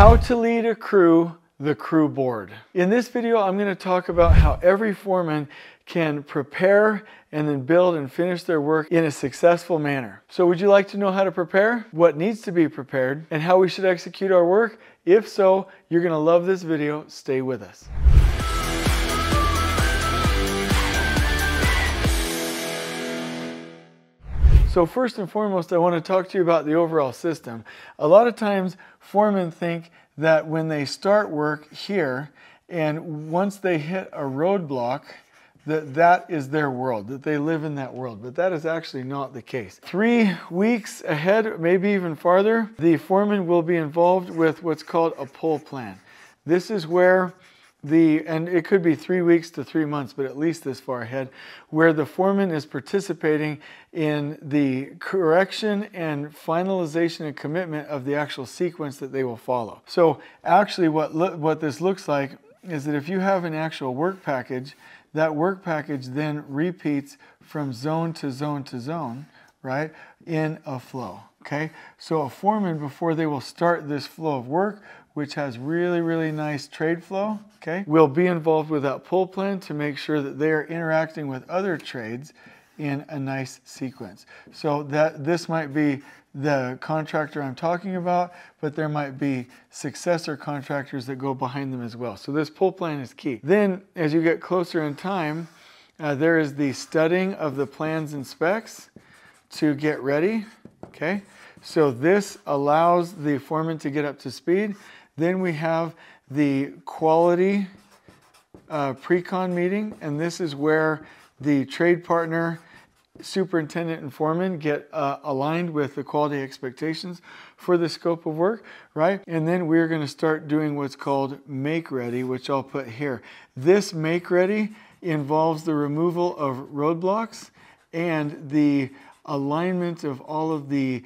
How to lead a crew, the crew board. In this video, I'm going to talk about how every foreman can prepare and then build and finish their work in a successful manner. So would you like to know how to prepare, what needs to be prepared, and how we should execute our work? If so, you're going to love this video. Stay with us. So first and foremost, I want to talk to you about the overall system. A lot of times, foremen think that when they start work here, and once they hit a roadblock, that is their world, that they live in that world. But that is actually not the case. 3 weeks ahead, maybe even farther, the foreman will be involved with what's called a pull plan. This is where and it could be 3 weeks to 3 months, but at least this far ahead, where the foreman is participating in the correction and finalization and commitment of the actual sequence that they will follow. So actually what this looks like is that if you have an actual work package, that work package then repeats from zone to zone to zone, right, in a flow, okay? So a foreman, before they will start this flow of work, which has really nice trade flow, okay, will be involved with that pull plan to make sure that they are interacting with other trades in a nice sequence. So that this might be the contractor I'm talking about, but there might be successor contractors that go behind them as well. So this pull plan is key. Then as you get closer in time, there is the studying of the plans and specs to get ready, okay? So this allows the foreman to get up to speed. Then we have the quality pre-con meeting, and this is where the trade partner, superintendent, and foreman get aligned with the quality expectations for the scope of work, right? And then we're going to start doing what's called make ready, which I'll put here. This make ready involves the removal of roadblocks and the alignment of all of the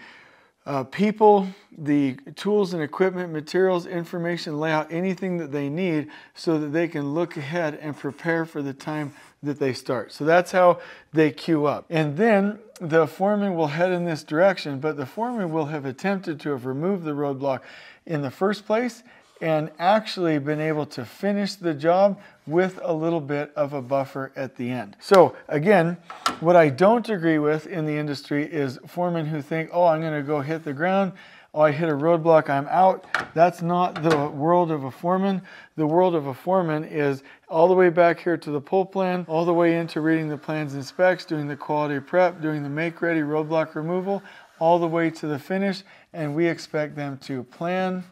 people, the tools and equipment, materials, information, layout, anything that they need so that they can look ahead and prepare for the time that they start. So that's how they queue up. And then the foreman will head in this direction, but the foreman will have attempted to have removed the roadblock in the first place and actually been able to finish the job with a little bit of a buffer at the end. So again, what I don't agree with in the industry is foremen who think, oh, I'm going to go hit the ground. Oh, I hit a roadblock, I'm out. That's not the world of a foreman. The world of a foreman is all the way back here to the pull plan, all the way into reading the plans and specs, doing the quality prep, doing the make ready roadblock removal, all the way to the finish. And we expect them to plan,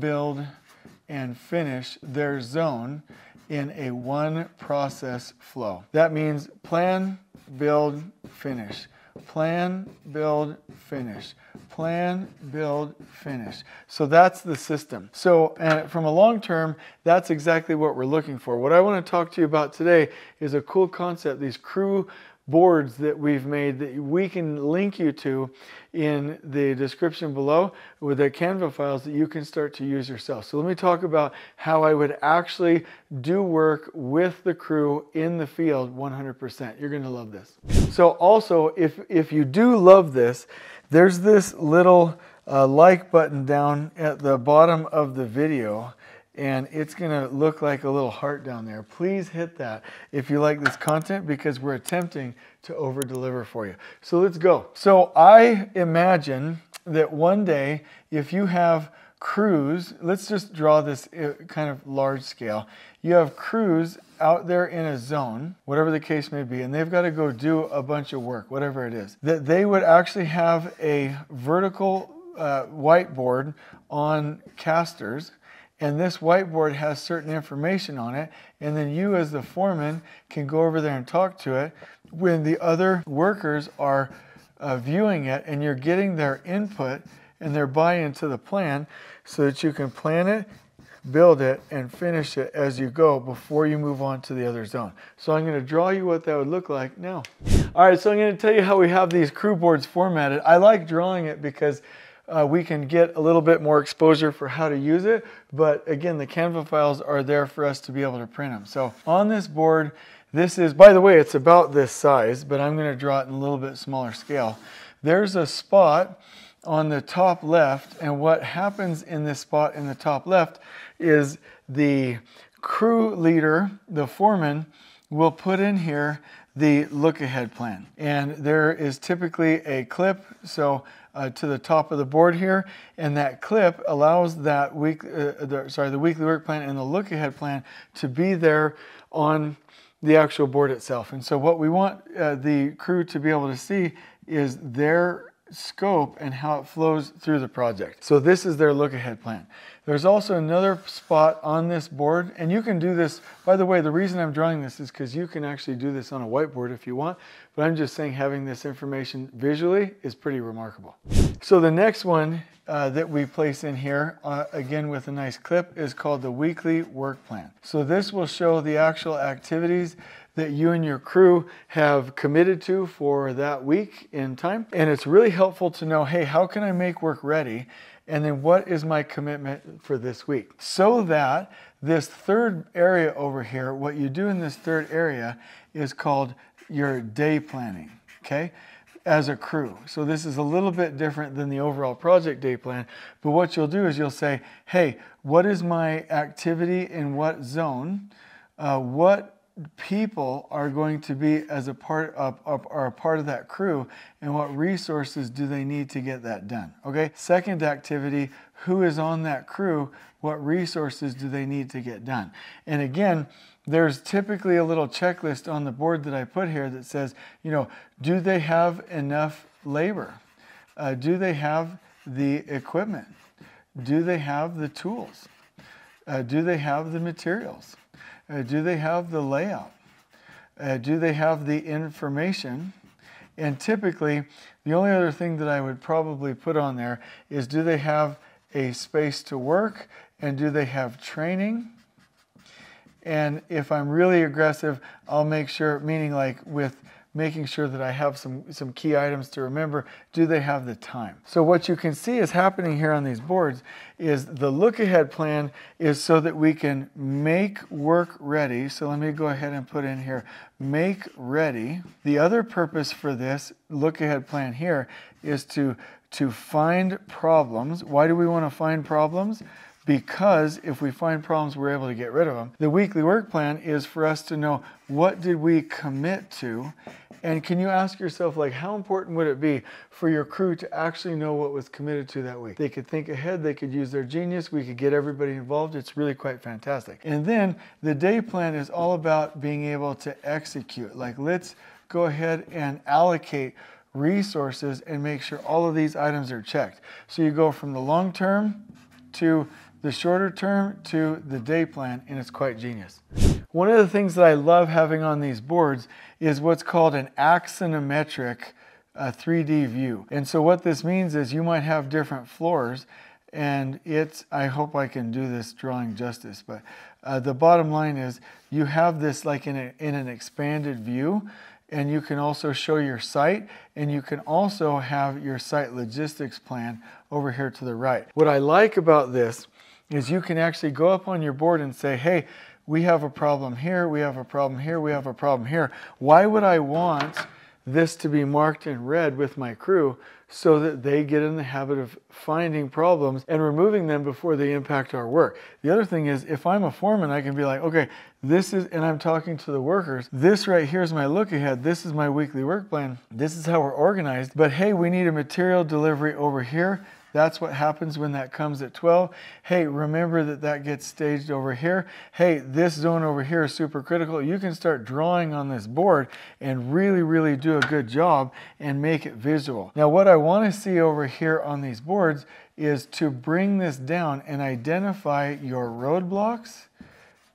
build, and finish their zone in a one process flow. That means plan, build, finish. Plan, build, finish. Plan, build, finish. So that's the system. So from a long term, that's exactly what we're looking for. What I want to talk to you about today is a cool concept, these crew boards that we've made that we can link you to in the description below with the Canva files that you can start to use yourself. So let me talk about how I would actually do work with the crew in the field 100%. You're going to love this. So also, if you do love this, there's this little like button down at the bottom of the video, and it's going to look like a little heart down there. Please hit that if you like this content, because we're attempting to over-deliver for you. So let's go. So I imagine that one day, if you have crews, let's just draw this kind of large scale. You have crews out there in a zone, whatever the case may be, and they've got to go do a bunch of work, whatever it is. That they would actually have a vertical whiteboard on casters, and this whiteboard has certain information on it, and then you as the foreman can go over there and talk to it when the other workers are viewing it, and you're getting their input and their buy-in to the plan so that you can plan it, build it, and finish it as you go before you move on to the other zone. So I'm going to draw you what that would look like now. All right, so I'm going to tell you how we have these crew boards formatted. I like drawing it because we can get a little bit more exposure for how to use it, but again, the Canva files are there for us to be able to print them. So on this board, this is, by the way, it's about this size, but I'm going to draw it in a little bit smaller scale. There's a spot on the top left, and what happens in this spot in the top left is the crew leader, the foreman, will put in here the look-ahead plan. And there is typically a clip to the top of the board here, and that clip allows that the weekly work plan and the look-ahead plan to be there on the actual board itself. And so what we want the crew to be able to see is their scope and how it flows through the project. So this is their look-ahead plan. There's also another spot on this board, and you can do this, by the way, the reason I'm drawing this is because you can actually do this on a whiteboard if you want, but I'm just saying having this information visually is pretty remarkable. So the next one that we place in here, again with a nice clip, is called the weekly work plan. So this will show the actual activities that you and your crew have committed to for that week in time. And it's really helpful to know, hey, how can I make work ready? And then what is my commitment for this week? So that this third area over here, what you do in this third area is called your day planning, okay? As a crew. So this is a little bit different than the overall project day plan, but what you'll do is you'll say, hey, what is my activity in what zone? What people are going to be as a part of that crew, and what resources do they need to get that done? Okay. Second activity, who is on that crew? What resources do they need to get done? And again, there's typically a little checklist on the board that I put here that says, you know, do they have enough labor? Do they have the equipment? Do they have the tools? Do they have the materials? Do they have the layout? Do they have the information? And typically, the only other thing that I would probably put on there is, do they have a space to work? And do they have training? And if I'm really aggressive, I'll make sure, meaning like with making sure that I have some key items to remember, do they have the time? So what you can see is happening here on these boards is the look-ahead plan is so that we can make work ready. So let me go ahead and put in here, make ready. The other purpose for this look-ahead plan here is to find problems. Why do we want to find problems? Because if we find problems, we're able to get rid of them. The weekly work plan is for us to know, what did we commit to? And can you ask yourself, like, how important would it be for your crew to actually know what was committed to that week? They could think ahead, they could use their genius, we could get everybody involved. It's really quite fantastic. And then the day plan is all about being able to execute. Like, let's go ahead and allocate resources and make sure all of these items are checked. So you go from the long term to the shorter term to the day plan, and it's quite genius. One of the things that I love having on these boards is what's called an axonometric 3D view. And so what this means is you might have different floors, and I hope I can do this drawing justice, but the bottom line is you have this like in an expanded view, and you can also show your site, and you can also have your site logistics plan over here to the right. What I like about this is you can actually go up on your board and say, hey, we have a problem here, we have a problem here, we have a problem here. Why would I want this to be marked in red with my crew so that they get in the habit of finding problems and removing them before they impact our work? The other thing is, if I'm a foreman, I can be like, okay, this is, and I'm talking to the workers, this right here is my look ahead, this is my weekly work plan, this is how we're organized, but hey, we need a material delivery over here. That's what happens when that comes at 12. Hey, remember that gets staged over here. Hey, this zone over here is super critical. You can start drawing on this board and really, really do a good job and make it visual. Now, what I want to see over here on these boards is to bring this down and identify your roadblocks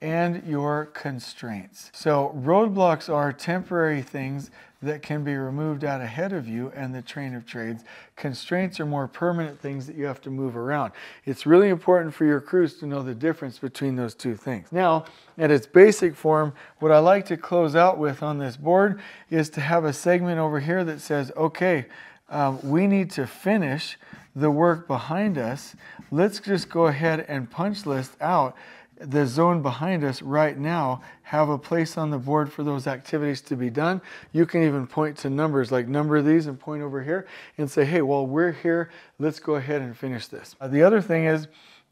and your constraints. So roadblocks are temporary things that can be removed out ahead of you and the train of trades. Constraints are more permanent things that you have to move around. It's really important for your crews to know the difference between those two things. Now, at its basic form, what I like to close out with on this board is to have a segment over here that says, okay, we need to finish the work behind us. Let's just go ahead and punch list out the zone behind us right now have a place on the board for those activities to be done. You can even point to numbers, like number these and point over here and say, hey, while we're here, let's go ahead and finish this. The other thing is,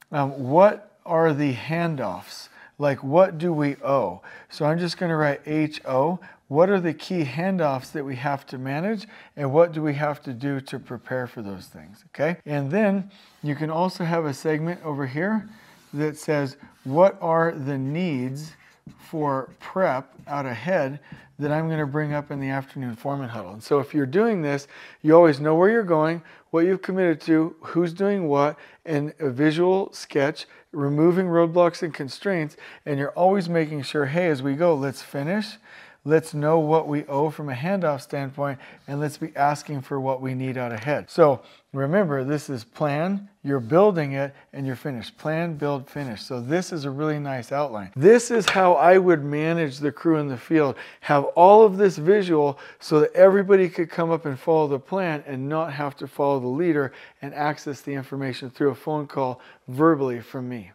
what are the handoffs? Like, what do we owe? So I'm just going to write HO. What are the key handoffs that we have to manage, and what do we have to do to prepare for those things, okay? And then you can also have a segment over here that says, what are the needs for prep out ahead that I'm going to bring up in the afternoon foreman huddle? And so if you're doing this, you always know where you're going, what you've committed to, who's doing what, and a visual sketch, removing roadblocks and constraints, and you're always making sure, hey, as we go, let's finish. Let's know what we owe from a handoff standpoint, and let's be asking for what we need out ahead. So remember, this is plan, you're building it, and you're finished. Plan, build, finish. So this is a really nice outline. This is how I would manage the crew in the field. Have all of this visual so that everybody could come up and follow the plan and not have to follow the leader and access the information through a phone call verbally from me.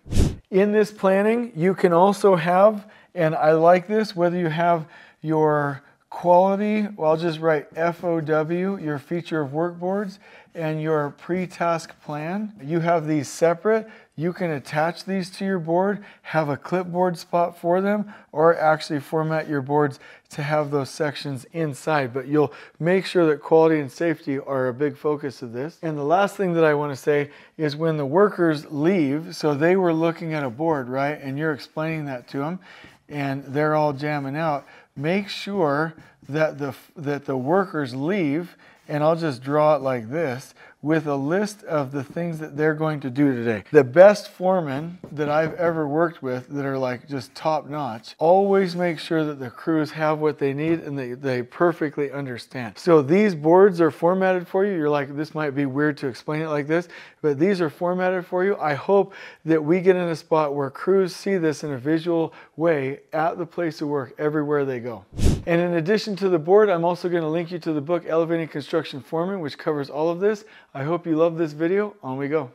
In this planning, you can also have, and I like this, whether you have your quality, well, I'll just write FOW, your feature of work boards, and your pre-task plan. You have these separate. You can attach these to your board, have a clipboard spot for them, or actually format your boards to have those sections inside. But you'll make sure that quality and safety are a big focus of this. And the last thing that I want to say is when the workers leave, so they were looking at a board, right? And you're explaining that to them, and they're all jamming out. Make sure that the workers leave, and I'll just draw it like this, with a list of the things that they're going to do today. The best foremen that I've ever worked with that are like just top notch, always make sure that the crews have what they need and they perfectly understand. So these boards are formatted for you. You're like, this might be weird to explain it like this, but these are formatted for you. I hope that we get in a spot where crews see this in a visual way at the place of work everywhere they go. And in addition to the board, I'm also going to link you to the book Elevating Construction Foreman, which covers all of this. I hope you love this video. On we go.